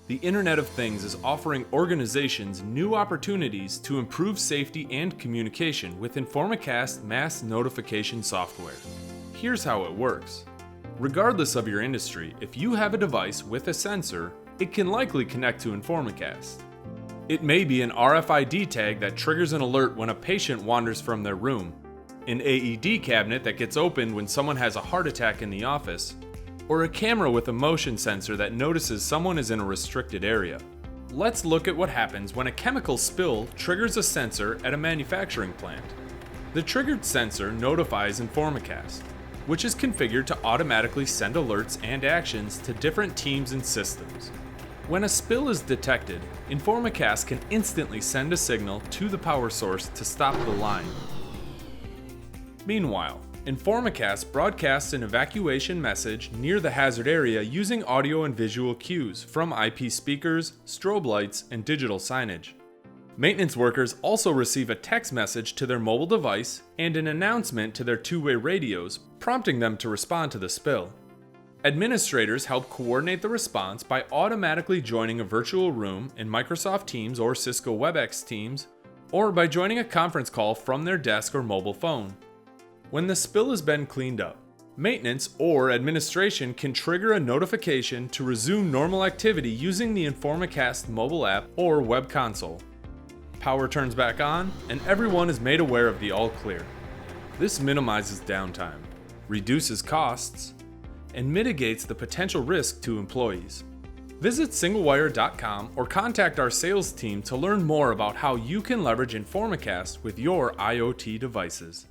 The Internet of Things is offering organizations new opportunities to improve safety and communication with Informacast mass notification software. Here's how it works. Regardless of your industry, if you have a device with a sensor, it can likely connect to Informacast. It may be an RFID tag that triggers an alert when a patient wanders from their room, an AED cabinet that gets opened when someone has a heart attack in the office, or a camera with a motion sensor that notices someone is in a restricted area. Let's look at what happens when a chemical spill triggers a sensor at a manufacturing plant. The triggered sensor notifies Informacast, which is configured to automatically send alerts and actions to different teams and systems. When a spill is detected, Informacast can instantly send a signal to the power source to stop the line. Meanwhile, Informacast broadcasts an evacuation message near the hazard area using audio and visual cues from IP speakers, strobe lights, and digital signage. Maintenance workers also receive a text message to their mobile device and an announcement to their two-way radios, prompting them to respond to the spill. Administrators help coordinate the response by automatically joining a virtual room in Microsoft Teams or Cisco WebEx Teams, or by joining a conference call from their desk or mobile phone. When the spill has been cleaned up, maintenance or administration can trigger a notification to resume normal activity using the Informacast mobile app or web console. Power turns back on, and everyone is made aware of the all clear. This minimizes downtime, reduces costs, and mitigates the potential risk to employees. Visit singlewire.com or contact our sales team to learn more about how you can leverage Informacast with your IoT devices.